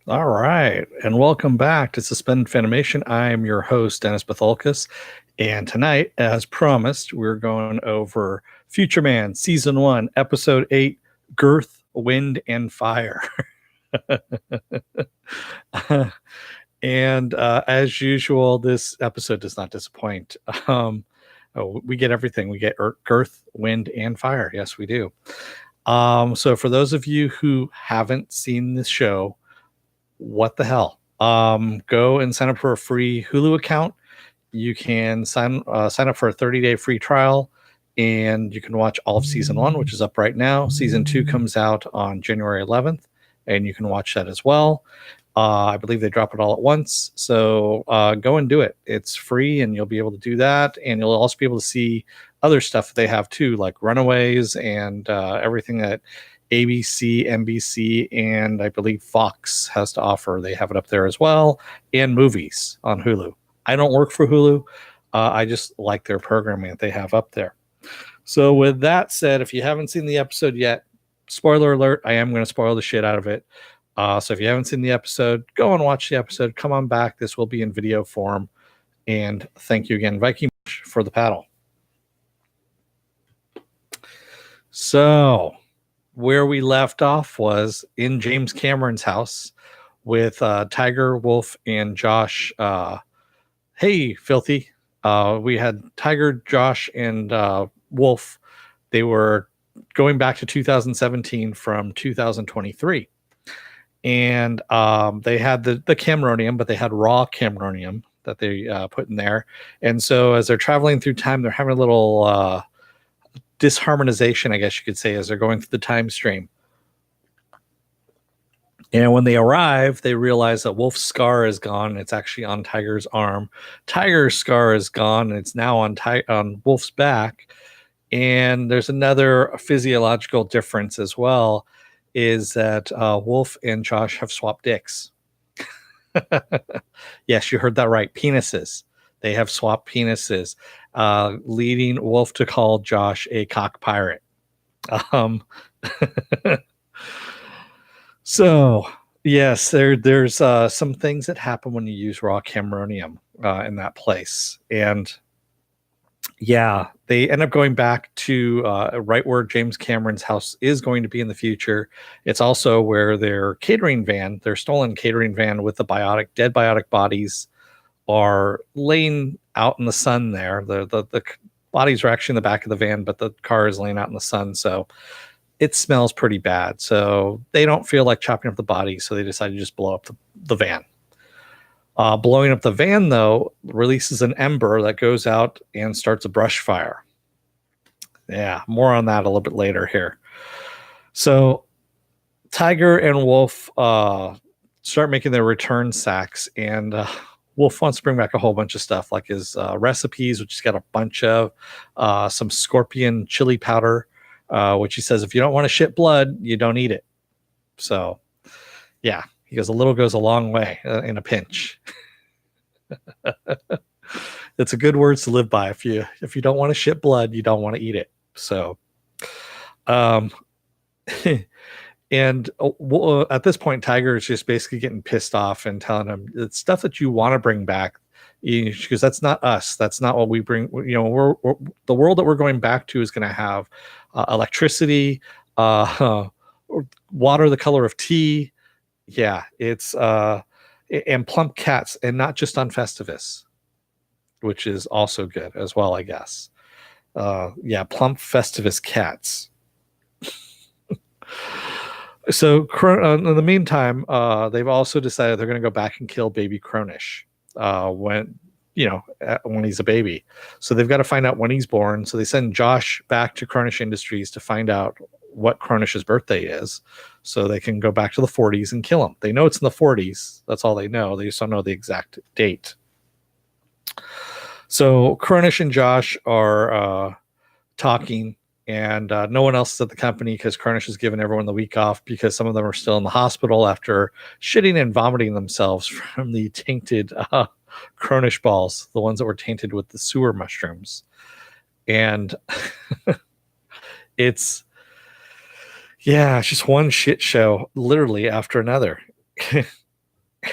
All right, and welcome back to Suspended Fanimation. I'm your host, Dennis Betholkis, and tonight, as promised, we're going over Futureman Season 1, Episode 8, Girth, Wind, and Fire. And as usual, this episode does not disappoint. We get everything. We get Girth, Wind, and Fire. Yes, we do. So for those of you who haven't seen this show, what the hell? Go and sign up for a free Hulu account. You can sign up for a 30-day free trial, and you can watch all of season 1, which is up right now. Season 2 comes out on January 11th, and you can watch that as well. I believe they drop it all at once, so go and do it. It's free, and you'll be able to do that, and you'll also be able to see other stuff they have too, like Runaways and everything that ABC, NBC, and I believe Fox has to offer. They have it up there as well, and movies on Hulu. I don't work for Hulu. I just like their programming that they have up there. So with that said, if you haven't seen the episode yet, spoiler alert, I am going to spoil the shit out of it. So if you haven't seen the episode, go and watch the episode. Come on back. This will be in video form. And thank you again, Viking, for the paddle. So where we left off was in James Cameron's house with Tiger, Wolf, and Josh. Hey, Filthy. We had Tiger, Josh, and Wolf. They were going back to 2017 from 2023. And they had the Cameronium, but they had raw Cameronium that they put in there. And so as they're traveling through time, they're having a little disharmonization, I guess you could say, as they're going through the time stream. And when they arrive, they realize that Wolf's scar is gone. It's actually on Tiger's arm. Tiger's scar is gone, and it's now on Wolf's back. And there's another physiological difference as well, is that Wolf and Josh have swapped dicks. Yes, you heard that right. Penises. They have swapped penises, leading Wolf to call Josh a cock pirate. So, yes, there's some things that happen when you use raw Cameronium in that place. And yeah, they end up going back to right where James Cameron's house is going to be in the future. It's also where their stolen catering van with the dead biotic bodies are laying out in the sun there. The bodies are actually in the back of the van, but the car is laying out in the sun. So it smells pretty bad. So they don't feel like chopping up the bodies. So they decide to just blow up the van. Blowing up the van, though, releases an ember that goes out and starts a brush fire. Yeah, more on that a little bit later here. So Tiger and Wolf start making their return sacks, and Wolf wants to bring back a whole bunch of stuff, like his recipes, which he's got a bunch of, some scorpion chili powder, which he says, if you don't want to shit blood, you don't eat it. So, yeah, he goes, a little goes a long way in a pinch. It's a good words to live by. If you don't want to shit blood, you don't want to eat it. So, and at this point, Tiger is just basically getting pissed off and telling him it's stuff that you want to bring back, because that's not us. That's not what we bring. We're the world that we're going back to is going to have electricity, water the color of tea. Yeah, it's and plump cats, and not just on Festivus, which is also good as well, I guess. Yeah, plump Festivus cats. So in the meantime, they've also decided they're going to go back and kill baby Cronish when he's a baby. So they've got to find out when he's born. So they send Josh back to Cronish Industries to find out what Cronish's birthday is, so they can go back to the 40s and kill him. They know it's in the 40s. That's all they know. They just don't know the exact date. So Cronish and Josh are talking, and no one else is at the company because Cronish has given everyone the week off because some of them are still in the hospital after shitting and vomiting themselves from the tainted Cronish balls, the ones that were tainted with the sewer mushrooms. And it's just one shit show literally after another.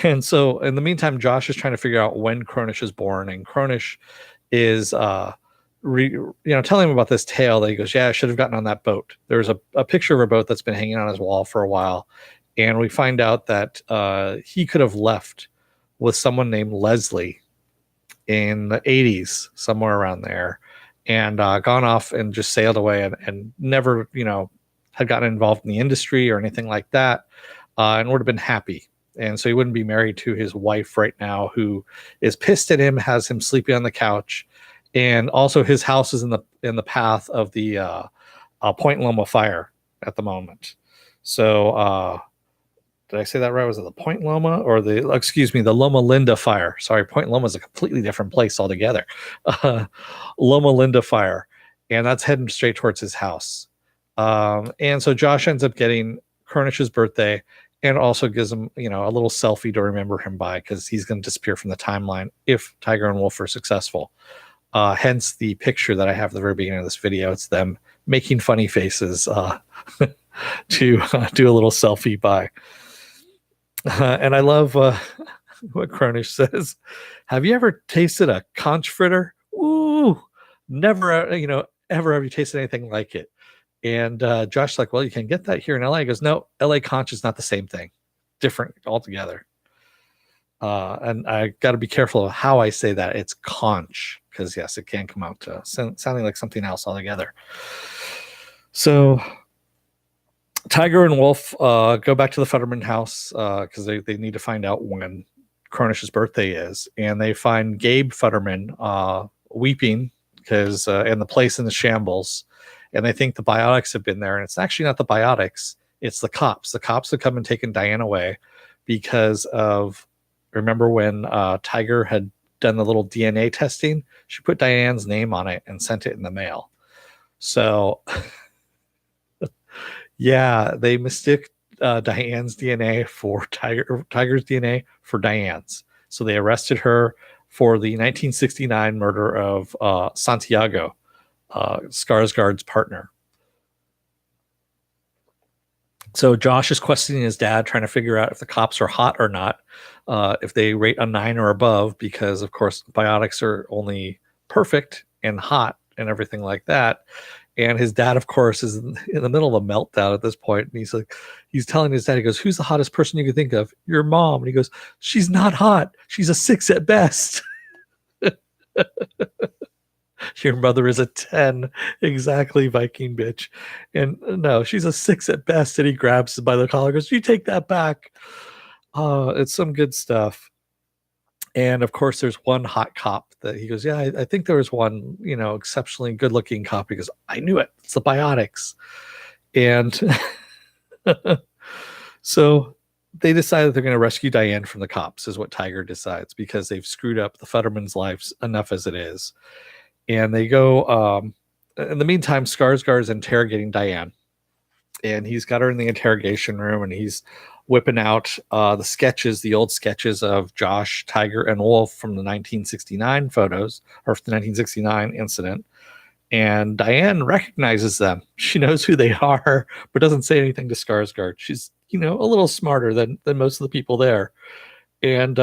And so in the meantime, Josh is trying to figure out when Cronish is born, and Cronish is telling him about this tale that he goes, yeah, I should have gotten on that boat. There's a picture of a boat that's been hanging on his wall for a while, and we find out that he could have left with someone named Leslie in the 80s, somewhere around there, and gone off and just sailed away, and never, had gotten involved in the industry or anything like that, and would have been happy. And so he wouldn't be married to his wife right now, who is pissed at him, has him sleeping on the couch, and also his house is in the path of the Point Loma fire at the moment. So did I say that right? Was it the Point Loma or the Loma Linda fire? Sorry, Point Loma is a completely different place altogether. Loma Linda fire, and that's heading straight towards his house. And so Josh ends up getting Cronish's birthday, and also gives him, a little selfie to remember him by, because he's going to disappear from the timeline if Tiger and Wolf are successful. Hence the picture that I have at the very beginning of this video. It's them making funny faces to do a little selfie by. And I love what Cronish says. Have you ever tasted a conch fritter? Ooh, never, ever have you tasted anything like it? And Josh's like, well, you can get that here in LA. He goes, no, LA conch is not the same thing. Different altogether. And I got to be careful of how I say that. It's conch, because yes, it can come out sounding like something else altogether. So Tiger and Wolf go back to the Futureman house because they need to find out when Cronish's birthday is. And they find Gabe Futureman weeping because and the place in the shambles. And they think the biotics have been there. And it's actually not the biotics. It's the cops. The cops have come and taken Diane away because of, remember when Tiger had done the little DNA testing? She put Diane's name on it and sent it in the mail. So, yeah, they mistook Diane's DNA for Tiger's DNA for Diane's. So they arrested her for the 1969 murder of Santiago, Skarsgård's partner. So Josh is questioning his dad, trying to figure out if the cops are hot or not, if they rate a 9 or above, because of course biotics are only perfect and hot and everything like that. And his dad, of course, is in the middle of a meltdown at this point. And he's telling his dad, he goes, who's the hottest person you can think of? Your mom. And he goes, she's not hot. She's a 6 at best. Your mother is a 10. Exactly, Viking bitch. And no, she's a 6 at best. And he grabs by the collar, goes, you take that back. It's some good stuff. And of course, there's one hot cop that he goes, yeah, I think there was one, exceptionally good looking cop. He goes, I knew it. It's the biotics. And so they decide that they're going to rescue Diane from the cops, is what Tiger decides, because they've screwed up the Futterman's lives enough as it is. And they go, in the meantime, Skarsgård's interrogating Diane. And he's got her in the interrogation room, and he's whipping out the old sketches of Josh, Tiger, and Wolf from the 1969 photos, or the 1969 incident. And Diane recognizes them. She knows who they are, but doesn't say anything to Skarsgård. She's, a little smarter than most of the people there. And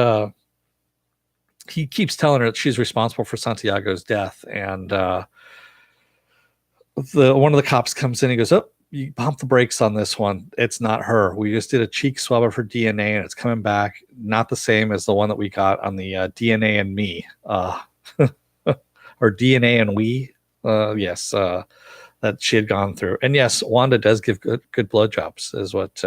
he keeps telling her that she's responsible for Santiago's death. And one of the cops comes in and goes, oh, you pump the brakes on this one. It's not her. We just did a cheek swab of her DNA, and it's coming back not the same as the one that we got on the DNA and me, or DNA and we. Yes, that she had gone through. And yes, Wanda does give good blowjobs, is what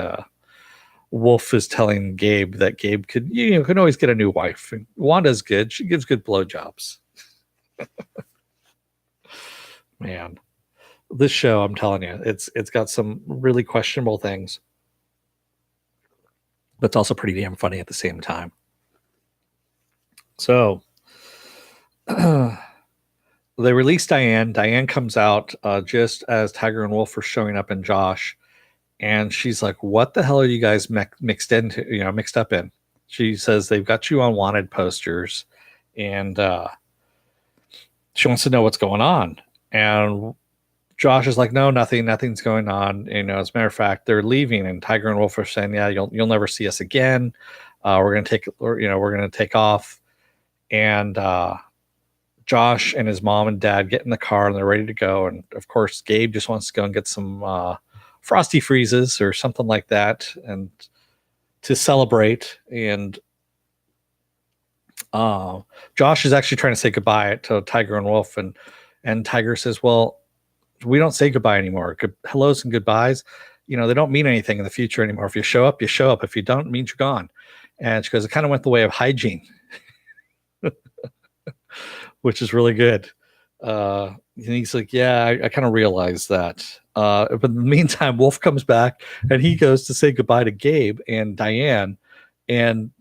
Wolf is telling Gabe, that Gabe can always get a new wife. And Wanda's good. She gives good blowjobs. Man. This show, I'm telling you, it's got some really questionable things, but it's also pretty damn funny at the same time. So they release Diane. Diane comes out just as Tiger and Wolf are showing up in Josh, and she's like, "What the hell are you guys mixed up in?" She says they've got you on wanted posters, and she wants to know what's going on. And Josh is like, no, nothing's going on. As a matter of fact, they're leaving, and Tiger and Wolf are saying, yeah, you'll never see us again. We're gonna take, we're gonna take off. And Josh and his mom and dad get in the car and they're ready to go. And of course, Gabe just wants to go and get some Frosty Freezes or something like that, and to celebrate. And Josh is actually trying to say goodbye to Tiger and Wolf, and Tiger says, "Well, we don't say goodbye anymore. Hellos and goodbyes, they don't mean anything in the future anymore. If you show up, you show up. If you don't, it means you're gone." And she goes, "It kind of went the way of hygiene," which is really good. And he's like, "Yeah, I kind of realized that." But in the meantime, Wolf comes back and he goes to say goodbye to Gabe and Diane. And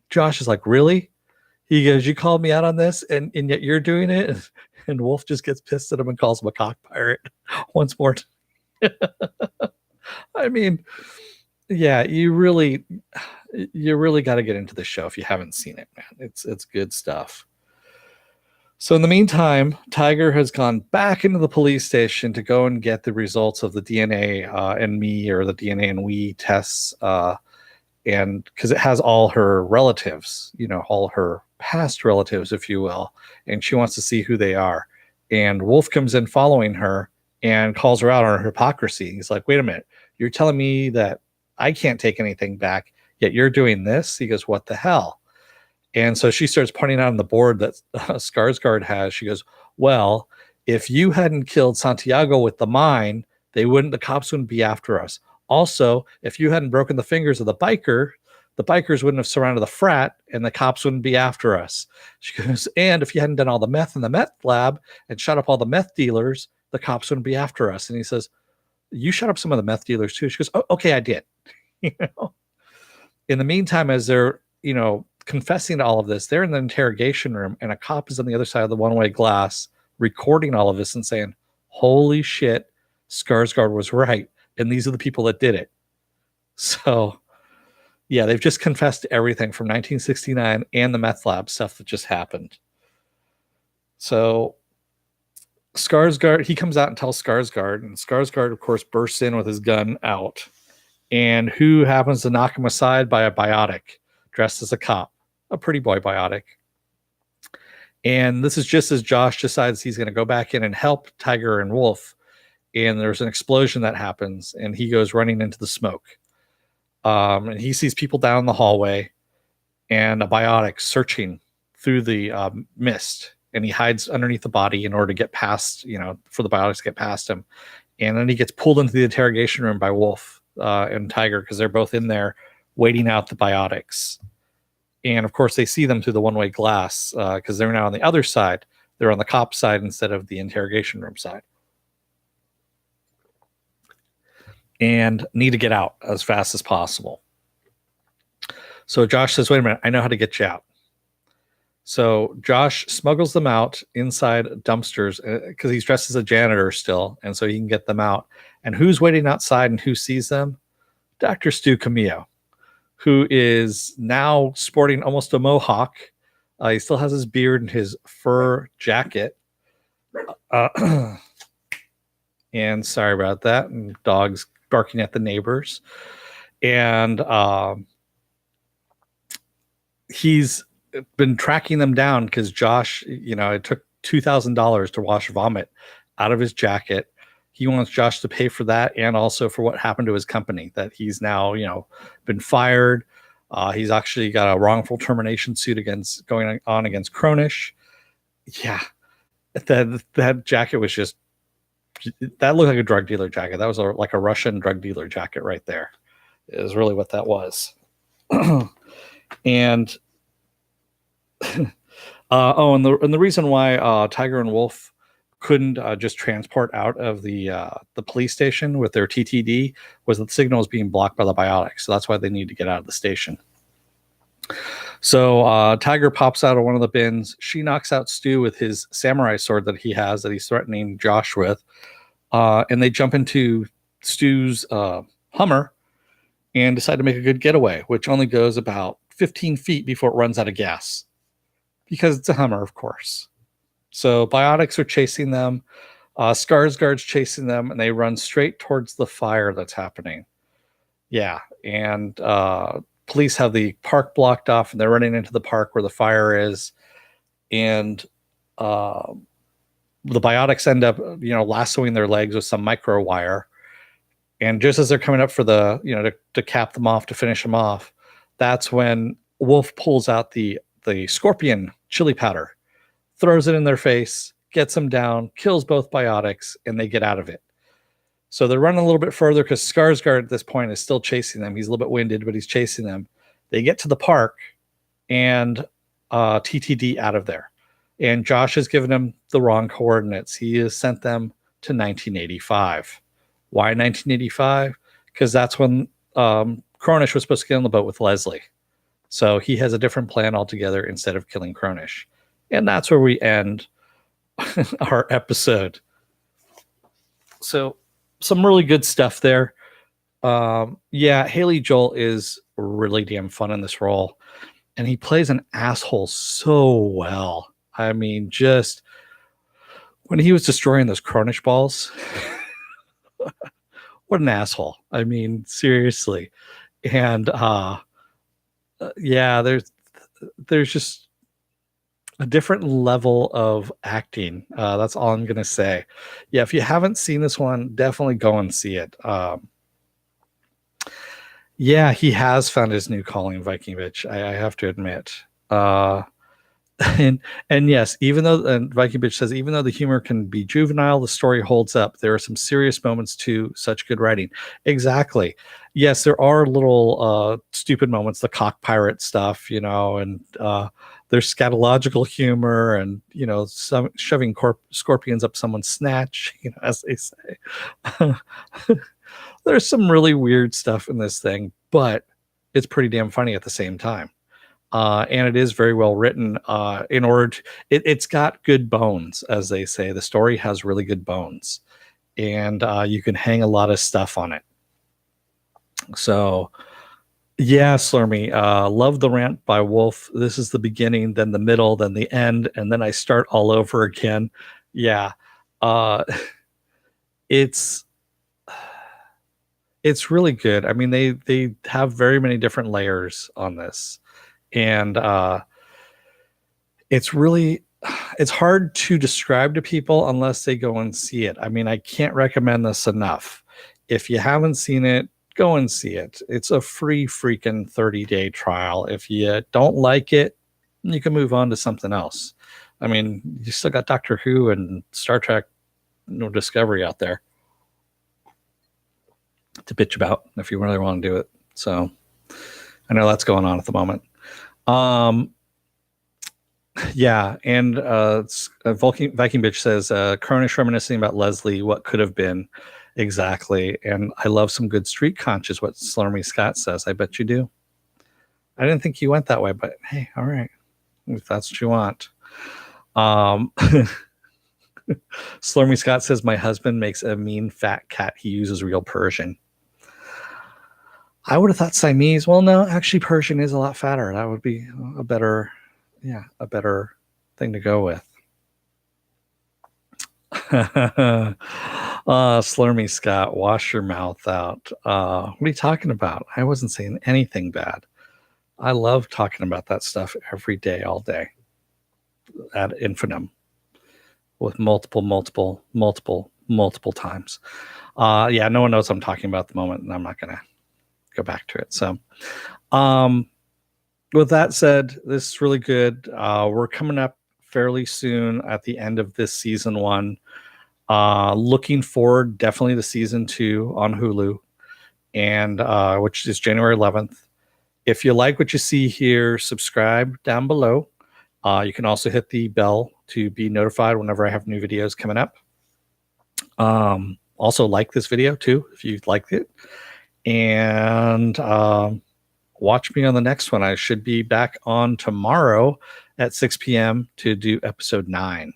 Josh is like, "Really?" He goes, "You called me out on this, and yet you're doing it." And Wolf just gets pissed at him and calls him a cock pirate once more. I mean, yeah, you really got to get into the show if you haven't seen it, man. It's good stuff. So in the meantime, Tiger has gone back into the police station to go and get the results of the DNA and me, or the DNA and we tests, and because it has all her relatives, all her past relatives, if you will, and she wants to see who they are. And Wolf comes in following her and calls her out on her hypocrisy. He's like, "Wait a minute, you're telling me that I can't take anything back, yet you're doing this?" He goes, "What the hell?" And so she starts pointing out on the board that Skarsgård has. She goes, "Well, if you hadn't killed Santiago with the mine, the cops wouldn't be after us. Also, if you hadn't broken the fingers of the bikers wouldn't have surrounded the frat and the cops wouldn't be after us." She goes, "And if you hadn't done all the meth in the meth lab and shot up all the meth dealers, the cops wouldn't be after us." And he says, "You shot up some of the meth dealers too." She goes, "Oh, okay, I did." In the meantime, as they're, confessing to all of this, they're in the interrogation room, and a cop is on the other side of the one-way glass recording all of this and saying, "Holy shit, Skarsgård was right, and these are the people that did it." So yeah, they've just confessed to everything from 1969 and the meth lab stuff that just happened. So Skarsgård, he comes out and tells Skarsgård, and Skarsgård, of course, bursts in with his gun out. And who happens to knock him aside? By a biotic dressed as a cop, a pretty boy biotic. And this is just as Josh decides he's going to go back in and help Tiger and Wolf. And there's an explosion that happens, and he goes running into the smoke. And he sees people down the hallway and a biotic searching through the mist. And he hides underneath the body in order to get past, for the biotics to get past him. And then he gets pulled into the interrogation room by Wolf and Tiger, because they're both in there waiting out the biotics. And of course, they see them through the one-way glass because they're now on the other side. They're on the cop side instead of the interrogation room side. And need to get out as fast as possible. So Josh says, "Wait a minute, I know how to get you out." So Josh smuggles them out inside dumpsters because he's dressed as a janitor still, and so he can get them out. And who's waiting outside and who sees them? Dr. Stu Camillo, who is now sporting almost a mohawk. He still has his beard and his fur jacket. And sorry about that. And dogs barking at the neighbors. And he's been tracking them down because Josh, it took $2,000 to wash vomit out of his jacket. He wants Josh to pay for that, and also for what happened to his company, that he's now, been fired. He's actually got a wrongful termination suit going on against Cronish. Yeah, that jacket was that looked like a drug dealer jacket. That was like a Russian drug dealer jacket right there. Is really what that was. And and the reason why Tiger and Wolf couldn't just transport out of the police station with their TTD was that the signal was being blocked by the biotics. So that's why they need to get out of the station. So Tiger pops out of one of the bins. She knocks out Stu with his samurai sword that he has, that he's threatening Josh with. And they jump into Stu's Hummer and decide to make a good getaway, which only goes about 15 feet before it runs out of gas. Because it's a Hummer, of course. So biotics are chasing them. Skarsgård's chasing them, and they run straight towards the fire that's happening. Yeah, and police have the park blocked off, and they're running into the park where the fire is, and the biotics end up, lassoing their legs with some micro wire. And just as they're coming up for the, to cap them off, to finish them off, that's when Wolf pulls out the scorpion chili powder, throws it in their face, gets them down, kills both biotics, and they get out of it. So they're running a little bit further because Skarsgård at this point is still chasing them. He's a little bit winded, but he's chasing them. They get to the park and TTD out of there. And Josh has given them the wrong coordinates. He has sent them to 1985. Why 1985? Because that's when Cronish was supposed to get on the boat with Leslie. So he has a different plan altogether instead of killing Cronish. And that's where we end our episode. So some really good stuff there. Haley Joel is really damn fun in this role. And he plays an asshole so well. I mean, just when he was destroying those Cronish balls, what an asshole. I mean, seriously. And there's just a different level of acting. That's all I'm going to say. Yeah, if you haven't seen this one, definitely go and see it. He has found his new calling, Viking Bitch. I have to admit. And yes, even though Viking Bitch says, even though the humor can be juvenile, the story holds up. There are some serious moments to such good writing. Exactly. Yes, there are little stupid moments, the cock pirate stuff, and there's scatological humor and, some shoving scorpions up someone's snatch, as they say. There's some really weird stuff in this thing, but it's pretty damn funny at the same time. And it is very well written. It's got good bones, as they say. The story has really good bones, and you can hang a lot of stuff on it. So, yeah, Slurmy, love the rant by Wolf. This is the beginning, then the middle, then the end, and then I start all over again. Yeah, it's really good. I mean, they have very many different layers on this. And it's hard to describe to people unless they go and see it. I mean, I can't recommend this enough. If you haven't seen it, go and see it. It's a free freaking 30-day trial. If you don't like it, you can move on to something else. I mean, you still got Doctor Who and Star Trek, Discovery out there to bitch about if you really want to do it. So I know that's going on at the moment. And Viking Bitch says Cronish reminiscing about Leslie, what could have been. Exactly. And I love some good street conscious, what Slurmy Scott says. I bet you do. I didn't think you went that way, but hey, all right, if that's what you want. Slurmy Scott says my husband makes a mean fat cat. He uses real Persian. I would have thought Siamese. Well, no, actually Persian is a lot fatter. That would be a better thing to go with. Slurmy Scott, wash your mouth out. What are you talking about? I wasn't saying anything bad. I love talking about that stuff every day, all day, ad infinitum, with multiple times. No one knows what I'm talking about at the moment, and I'm not going to go back to it. So with that said, this is really good. We're coming up fairly soon at the end of this season 1. Looking forward definitely to season 2 on Hulu, and which is January 11th. If you like what you see here, subscribe down below. You can also hit the bell to be notified whenever I have new videos coming up. Also like this video too if you liked it. And watch me on the next one. I should be back on tomorrow at 6 p.m. to do episode 9.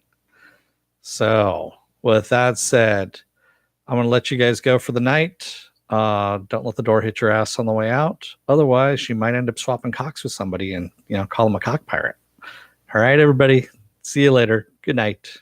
So with that said, I'm going to let you guys go for the night. Don't let the door hit your ass on the way out. Otherwise, you might end up swapping cocks with somebody and, call them a cock pirate. All right, everybody. See you later. Good night.